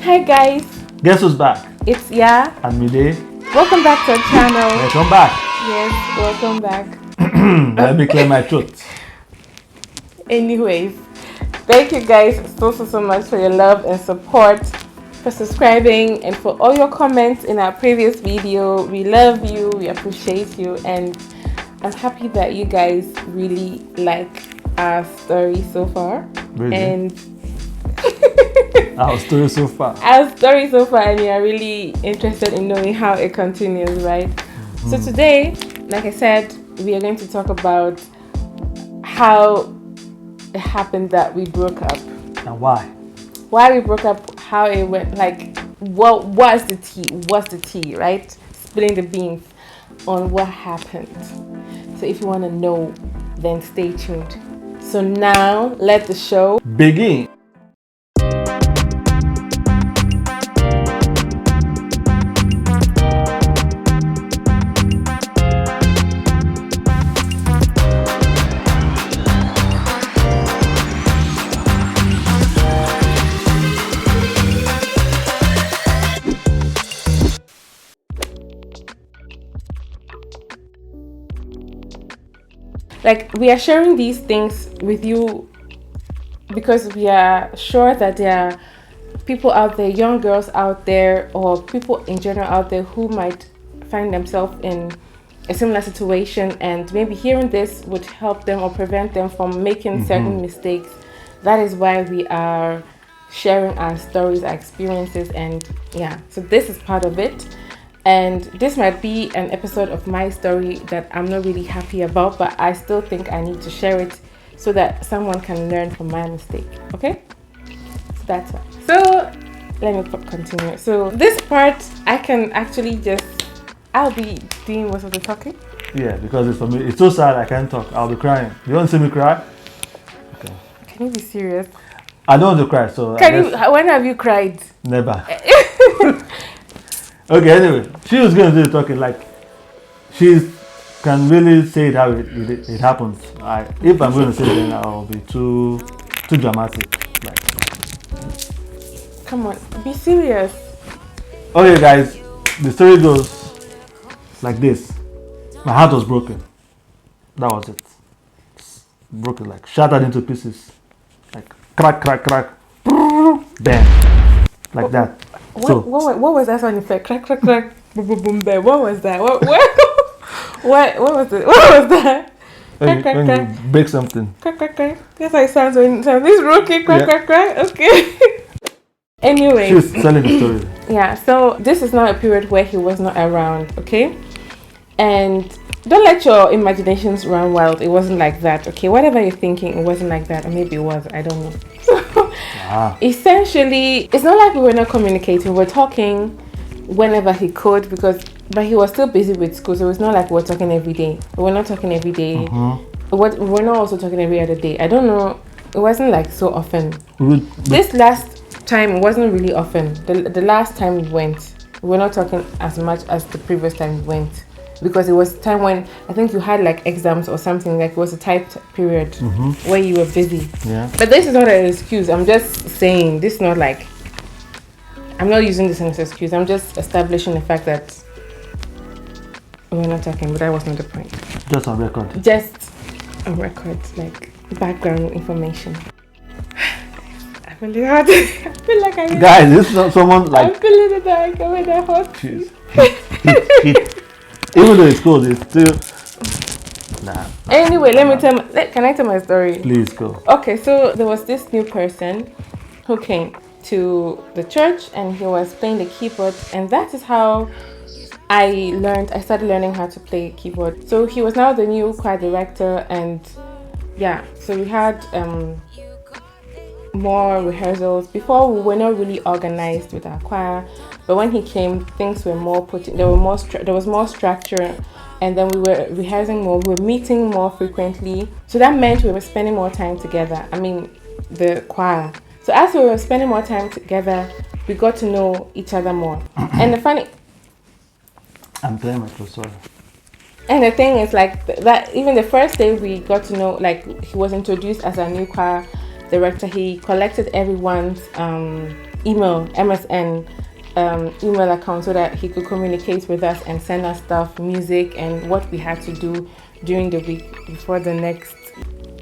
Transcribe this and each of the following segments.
Hi guys, Guess who's back? it's Yaa. Mide. Welcome back to our channel. Welcome back. Yes, welcome back. Let me clear my throat. Anyways, thank you guys so much for your love and support, for subscribing, and for all your comments in our previous video. We love you, we appreciate you, and I'm happy that you guys really like our story so far. Really? And Our story so far. And you are really interested in knowing how it continues, right? So today, like I said, we are going to talk about how it happened that we broke up. And why? Why we broke up, how it went, like what's the tea, right? Spilling the beans on what happened. So if you want to know, then stay tuned. So now let the show begin. Like, we are sharing these things with you because we are sure that there are people out there, young girls out there, or people in general out there who might find themselves in a similar situation, and maybe hearing this would help them or prevent them from making certain mistakes. That is why we are sharing our stories, our experiences, and yeah, so this is part of it. And this might be an episode of my story that I'm not really happy about, but I still think I need to share it so that someone can learn from my mistake. Okay? So that's why. So let me continue. So this part, I can actually I'll be doing most of the talking. Yeah, because it's for me. It's so sad I can't talk. I'll be crying. You want to see me cry? Okay. Can you be serious? I don't want to cry, so When have you cried? never. Okay, anyway, she was going to do the talking. Like, she can really say it how it happens. If I'm going to say it, then I'll be too dramatic. Like, Come on, be serious. okay, guys, the story goes like this. My heart was broken. That was it. It's broken, like shattered into pieces. Like crack, bam, like that. What was that sound effect? Crack, boom, boom, boom, bam. What was that? What was it? What was that? When you break something. Crack. That's how it sounds when this rookie crack. Okay. Anyway. She was telling the story. Yeah, so this is not a period where he was not around, okay? And don't let your imaginations run wild. It wasn't like that, okay? Whatever you're thinking, it wasn't like that. Or maybe it was, I don't know. Essentially, it's not like we were not communicating. We were talking whenever he could, but he was still busy with school, so it's not like we were talking every day. We were not talking every day. We were not also talking every other day. I don't know. It wasn't like so often. This last time, it wasn't really often. The last time we went, we were not talking as much as the previous time we went, because it was time when I think you had like exams or something. Like, it was a tight period where you were busy. Yeah. But this is not an excuse. I'm just saying, this is not like, I'm not using this as an excuse. I'm just establishing the fact that we're not talking, but that was not the point. Just on record. Just a record, like background information. I feel it hard. I feel like I Guys, this is not someone like. I'm feeling it like I'm in a hot. Jeez. Even though it's cold, it's still. Nah. Anyway, can I tell my story? Please go. Okay, so there was this new person who came to the church, and he was playing the keyboard, and that is how I started learning how to play keyboard. So he was now the new choir director, and yeah, so we had more rehearsals. Before, we were not really organized with our choir, but when he came, things were more there was more structure, and then we were rehearsing more, we were meeting more frequently, so that meant we were spending more time together. I mean, the choir. So as we were spending more time together, we got to know each other more. And the funny, I'm playing my throat, sorry. And the thing is, like, that even the first day we got to know, like, he was introduced as a new choir director. He collected everyone's email, MSN email account, so that he could communicate with us and send us stuff, music, and what we had to do during the week before the next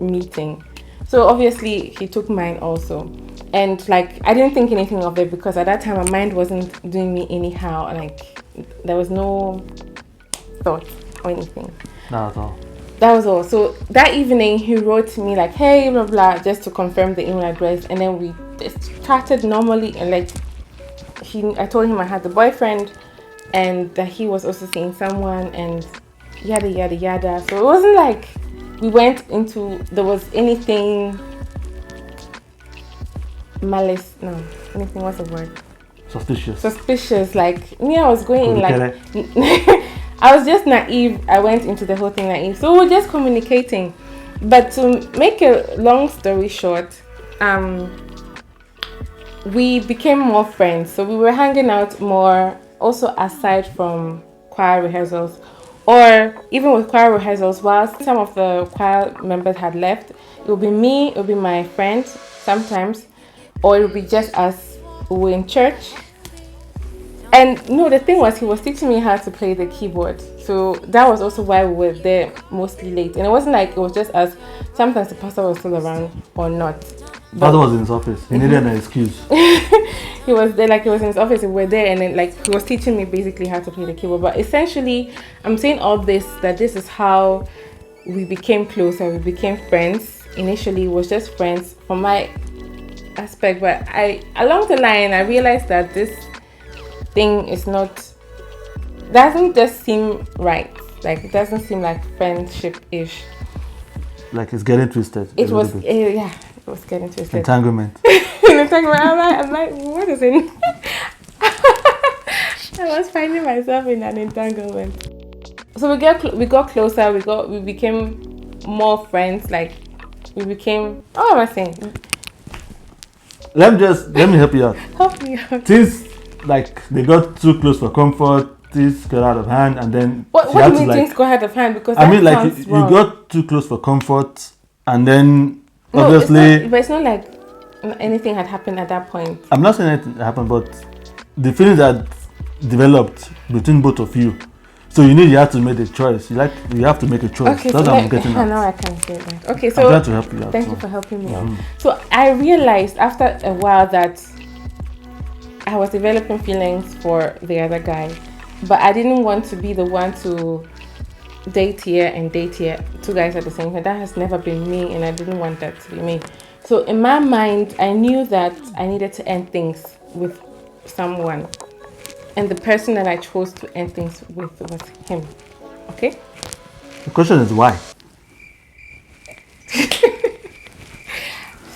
meeting. So obviously he took mine also. And like I didn't think anything of it because at that time my mind wasn't doing me anyhow. Like there was no thought or anything. Not at all. That was all. So that evening he wrote to me like, hey, blah blah, just to confirm the email address, and then we just chatted normally, and like I told him I had a boyfriend and that he was also seeing someone and yada yada yada. So it wasn't like we went into there was anything malice, no, anything, what's the word? Suspicious. Like me, I was going in like I was just naive. I went into the whole thing naive. So we're just communicating. But to make a long story short, we became more friends. So we were hanging out more, also aside from choir rehearsals. Or even with choir rehearsals, while some of the choir members had left, it would be me, it would be my friend sometimes, or it would be just us who were in church. And no, the thing was, he was teaching me how to play the keyboard. So that was also why we were there mostly late. And it wasn't like it was just us. Sometimes the pastor was still around or not. Pastor was in his office. He needed an excuse. He was there, like he was in his office. We were there, and then like he was teaching me basically how to play the keyboard. But essentially, I'm saying all this that this is how we became closer. We became friends. Initially, it was just friends from my aspect, but along the line I realized that this thing is not, doesn't just seem right. Like it doesn't seem like friendship-ish. Like it's getting twisted. It was yeah, it was getting twisted. Entanglement. I'm like, what is it? I was finding myself in an entanglement. So we got closer. We became more friends. Like we became. Oh, what am I saying? Let me help you out. Help me out. Things like they got too close for comfort. Things got out of hand, and then what do you mean things got out of hand? Because I mean, like you got too close for comfort, and then obviously, but it's not like anything had happened at that point. I'm not saying anything happened, but the feelings that developed between both of you. So you have to make a choice. You have to make a choice. Okay, that's so what I'm getting at. Now I can say that. Okay, so I'm trying to help you out. Thank you for helping me out. So I realized after a while that I was developing feelings for the other guy, but I didn't want to be the one to date here and date here, two guys at the same time. That has never been me, and I didn't want that to be me. So in my mind, I knew that I needed to end things with someone. And the person that I chose to end things with was him. Okay? The question is why?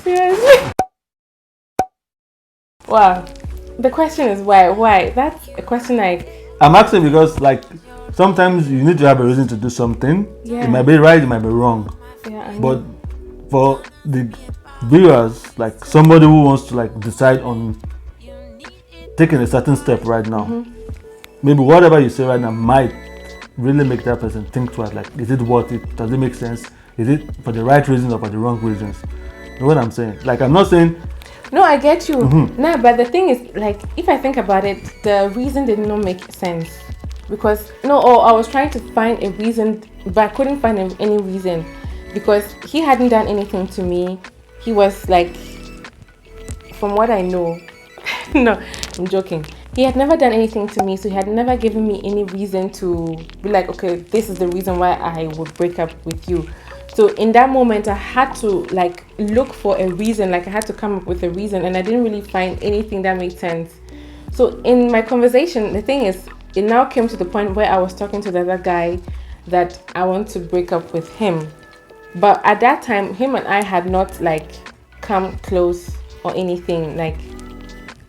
Seriously? Wow. The question is why? Why? That's a question I'm asking because like sometimes you need to have a reason to do something. Yeah. It might be right, it might be wrong. Yeah, I know. But for the viewers, like somebody who wants to like decide on taking a certain step right now, maybe whatever you say right now might really make that person think twice. Like, is it worth it? Does it make sense? Is it for the right reasons or for the wrong reasons? You know what I'm saying? Like, I'm not saying. No, I get you. No, but the thing is, like, if I think about it, the reason did not make sense because I was trying to find a reason, but I couldn't find any reason because he hadn't done anything to me. He was like, from what I know. No, I'm joking. He had never done anything to me, so he had never given me any reason to be like, okay, this is the reason why I would break up with you. So in that moment, I had to like look for a reason, like I had to come up with a reason, and I didn't really find anything that made sense. So in my conversation, the thing is, it now came to the point where I was talking to the other guy that I want to break up with him. But at that time, him and I had not like come close or anything. Like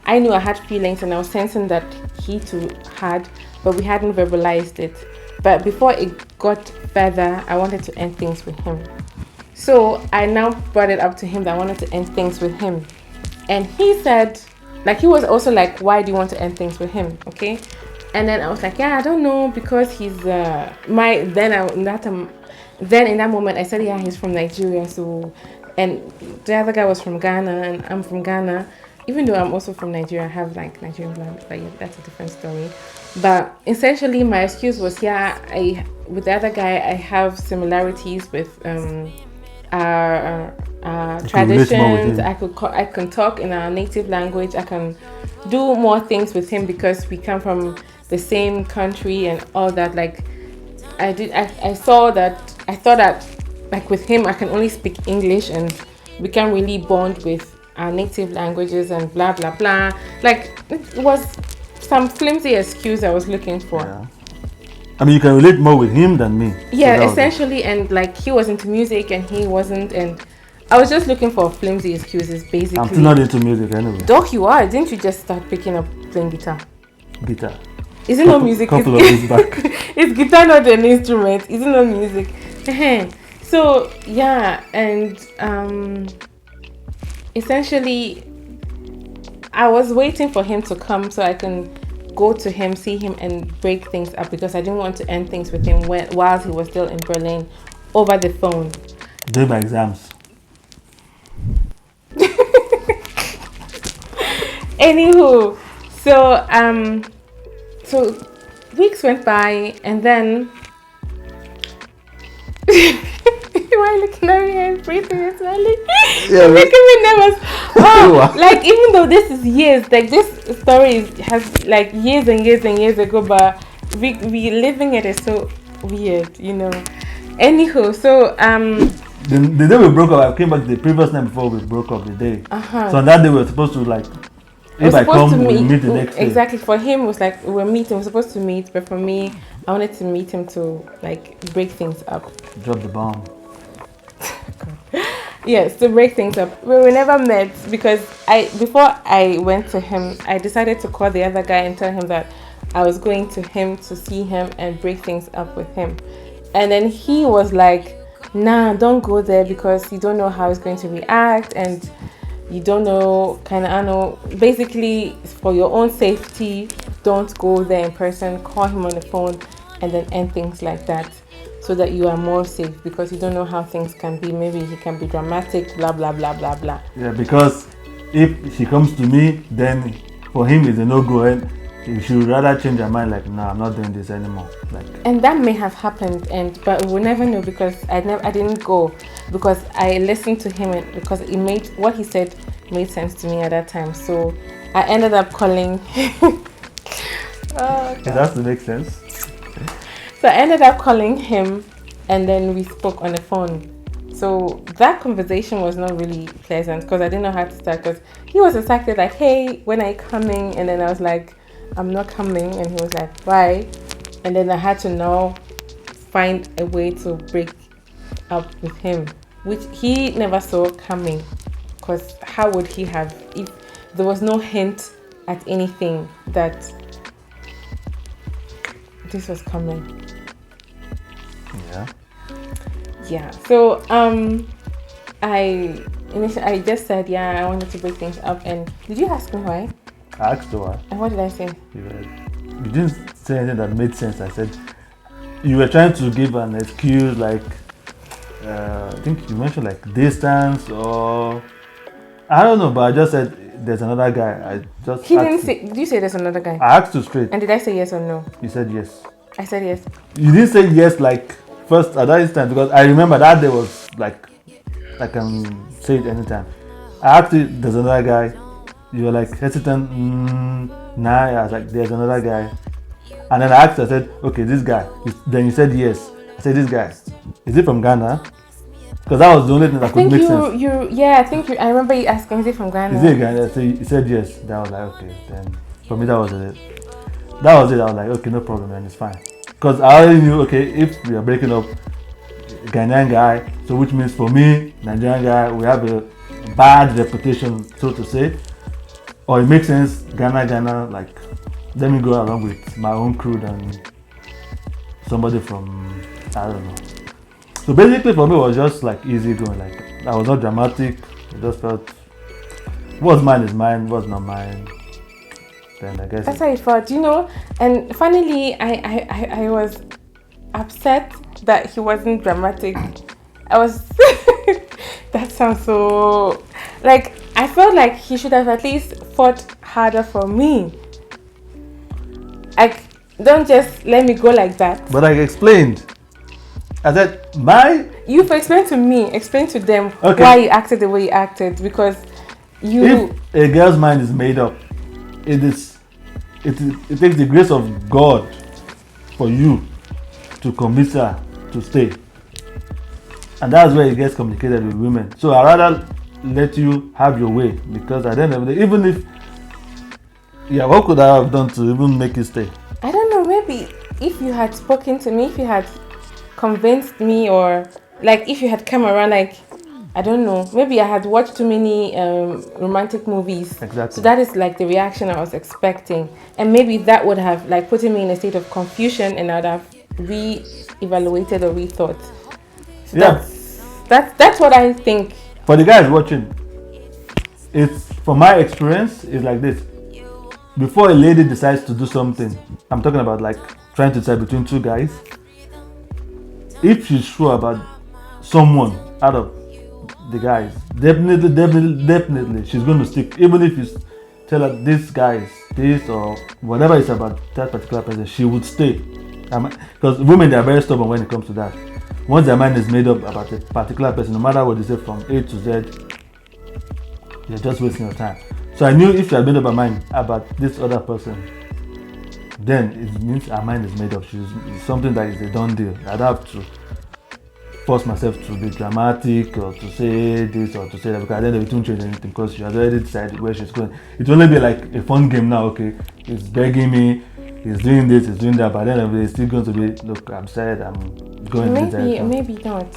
I knew I had feelings and I was sensing that he too had, but we hadn't verbalized it. But before it got further, I wanted to end things with him. So I now brought it up to him that I wanted to end things with him. And he said, like, he was also like, why do you want to end things with him? Okay. And then I was like, yeah, I don't know, because he's in that moment I said, yeah, he's from Nigeria. So, and the other guy was from Ghana and I'm from Ghana. even though I'm also from Nigeria, I have like Nigerian blood, but yeah, that's a different story. But essentially, my excuse was, yeah, I with the other guy, I have similarities with our You could relate more with traditions. him. I can talk in our native language. I can do more things with him because we come from the same country and all that. Like I saw that. I thought that like with him, I can only speak English and we can really bond with our native languages and blah blah blah. Like it was some flimsy excuse I was looking for. Yeah. I mean, you can relate more with him than me. So Yeah, that was it. essentially, and like he was into music and he wasn't, and I was just looking for flimsy excuses, basically. I'm still not into music anyway. Doc, you are. Didn't you just start picking up playing guitar? Guitar. Is it not music? Couple of days back. Is guitar not an instrument? Is it not music? So yeah, and essentially, I was waiting for him to come so I can go to him, see him, and break things up because I didn't want to end things with him while he was still in Berlin over the phone. Doing my exams. Anywho, so weeks went by and then why are you looking at me and breathing and smiling? You're making me nervous. Oh, like even though this is years, like this story has like years and years and years ago, but we living it is so weird, you know. Anywho, so the day we broke up, I came back the previous night before we broke up the day. So on that day we were supposed to like, if I come, we meet the next day. Exactly. For him, it was like we're meeting. We're supposed to meet, but for me, I wanted to meet him to like break things up. Drop the bomb. Yes, to break things up. We never met because before I went to him, I decided to call the other guy and tell him that I was going to him to see him and break things up with him. And then he was like, nah, don't go there because you don't know how he's going to react and you don't know, kind of, I know, basically for your own safety, don't go there in person, call him on the phone and then end things like that so that you are more safe because you don't know how things can be. Maybe he can be dramatic, blah, blah, blah, blah, blah. Yeah, because if she comes to me, then for him it's a no-go and she would rather change her mind like, nah, I'm not doing this anymore. Like, and that may have happened, but we'll never know because I didn't go because I listened to him and because it made what he said made sense to me at that time. So I ended up calling. it has to make sense. So I ended up calling him, and then we spoke on the phone. So that conversation was not really pleasant because I didn't know how to start because he was excited like, hey, when are you coming? And then I was like, I'm not coming. And he was like, why? And then I had to now find a way to break up with him, which he never saw coming because how would he have if there was no hint at anything that this was coming. Yeah. So I just said I wanted to break things up. And did you ask me why? I asked her why. And what did I say? You didn't say anything that made sense. I said you were trying to give an excuse like I think you mentioned like distance or I don't know, but I just said there's another guy. He didn't say. Did you say there's another guy? I asked you straight. And did I say yes or no? You said yes. I said yes. You didn't say yes like first at that instant because I remember that day was like I can say it anytime. I asked you there's another guy. You were like hesitant. Nah, I was like there's another guy. And then I asked, I said, okay, this guy. Then you said yes. I said, this guy. Is he from Ghana? Because that was the only thing that could make sense. I remember you asking, is he from Ghana? Is he a Ghana? So he said yes. Then I was like, okay. Then for me, that was it. That was it. I was like, okay, no problem, man. It's fine. Because I already knew, okay, if we are breaking up, Ghanaian guy, so which means for me, Nigerian guy, we have a bad reputation, so to say. Or it makes sense, Ghana, like, let me go along with my own crew than somebody from, I don't know. So basically for me it was just like easy going, like I was not dramatic. It just felt what's mine is mine, what's not mine. Then I guess that's how it felt, you know. And finally I was upset that he wasn't dramatic. I was that sounds so like I felt like he should have at least fought harder for me. Like, don't just let me go like that. But I explained. I said, You've explained to me, explain to them Okay. why you acted the way you acted, because you. if a girl's mind is made up, it takes the grace of God for you to convince her to stay. And that's where it gets complicated with women. So I'd rather let you have your way, because at the end of the day, even if, what could I have done to even make you stay? I don't know, maybe if you had spoken to me, if you had convinced me, or like if you had come around, like, I don't know, maybe I had watched too many romantic movies. Exactly. So that is like the reaction I was expecting. And maybe that would have like put me in a state of confusion, and I'd have re-evaluated or rethought. So Yeah. That's what I think. For the guys watching, it's, from my experience, it's like this. Before a lady decides to do something, I'm talking about like trying to decide between two guys, if she's sure about someone out of the guys, definitely she's going to stick. Even if you tell her this guy is this or whatever it's about that particular person, she would stay. Because women, they are very stubborn when it comes to that. Once their mind is made up about a particular person, no matter what they say from A to Z, you're just wasting your time. So I knew if she had made up her mind about this other person, then it means her mind is made up. It's something that is a done deal. I'd have to force myself to be dramatic or to say this or to say that, because then they won't change anything, because she has already decided where she's going. It will only be like a fun game now. Okay, he's begging me, he's doing this, he's doing that, but then it's still going to be, look, I'm sad, I'm going in this direction. Maybe not.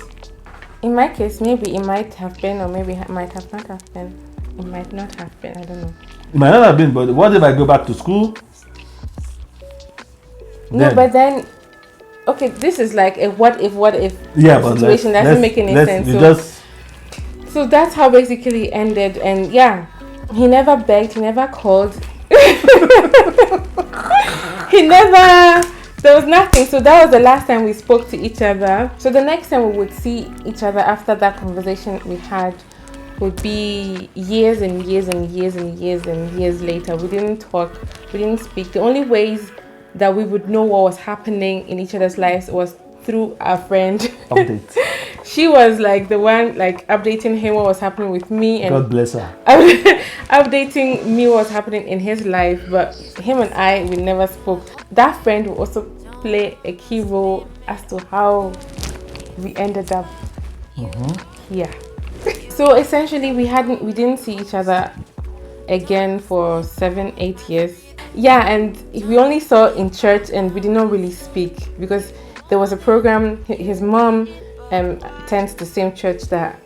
In my case, maybe it might have been, or maybe it might have not have been. It might not have been, I don't know. It might not have been, but what if I go back to school? No, but then, okay, this is like a what if situation. Doesn't make any sense. So that's how basically it ended, and yeah, he never begged, he never called. There was nothing. So that was the last time we spoke to each other. So the next time we would see each other after that conversation we had would be years and years and years and years and years later. We didn't talk, we didn't speak. The only ways that we would know what was happening in each other's lives was through our friend. Update. She was like the one like updating him what was happening with me, and God bless her. updating me what was happening in his life. But him and I, we never spoke. That friend will also play a key role as to how we ended up here. So essentially we didn't see each other again for 7-8 years. Yeah, and we only saw in church, and we did not really speak because there was a program. His mom attends the same church that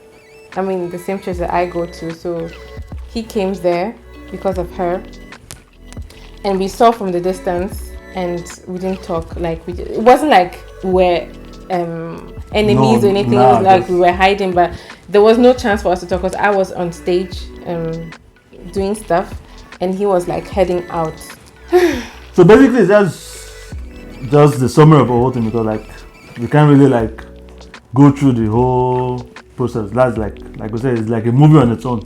I go to, so he came there because of her, and we saw from the distance, and we didn't talk. Like it wasn't like we're enemies or anything. It was like we were hiding, but there was no chance for us to talk because I was on stage doing stuff, and he was like heading out. So basically it's just the summary of the whole thing, because like we can't really like go through the whole process. That's like we said, it's like a movie on its own.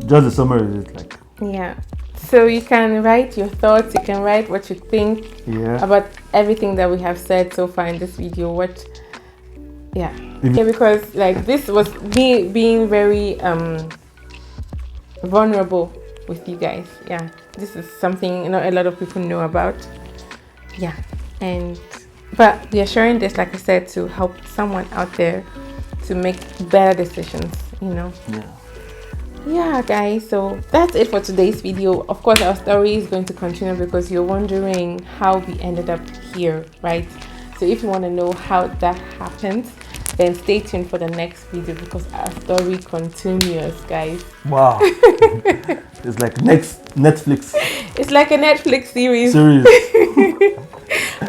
Just the summary is like, yeah. So you can write your thoughts, you can write what you think about everything that we have said so far in this video. Because like this was me being very vulnerable with you guys. Yeah, this is something not a lot of people know about. Yeah, but we are sharing this, like I said, to help someone out there to make better decisions, Yeah, guys, so that's it for today's video. Of course, our story is going to continue because you're wondering how we ended up here, right? So if you want to know how that happened, then stay tuned for the next video because our story continues, guys. Wow. It's like Netflix. It's like a Netflix series.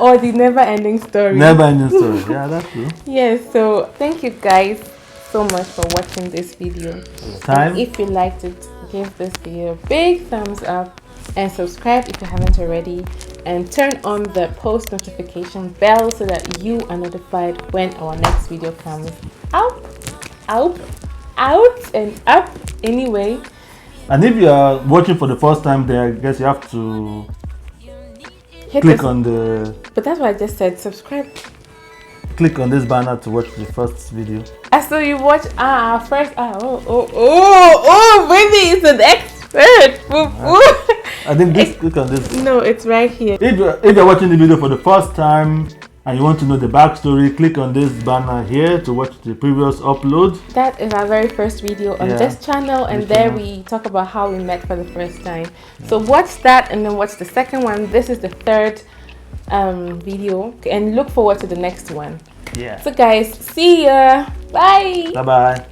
Or the never-ending story. Never-ending story. Yeah, that's true. Yes, so thank you guys so much for watching this video. And if you liked it, give this video a big thumbs up and subscribe if you haven't already, and turn on the post notification bell so that you are notified when our next video comes out. out and up anyway. And if you are watching for the first time, then I guess you have to Hit click this, on the but that's what I just said. Subscribe. click on this banner to watch the first video. So you watch first baby is an expert. I think this click on this. No, it's right here. If you're watching the video for the first time and you want to know the backstory, click on this banner here to watch the previous upload. That is our very first video on Yeah, this channel, and this there channel. we talk about how we met for the first time. So watch that and then watch the second one. This is the third video, and look forward to the next one. Yeah. So guys, see ya. Bye. Bye bye.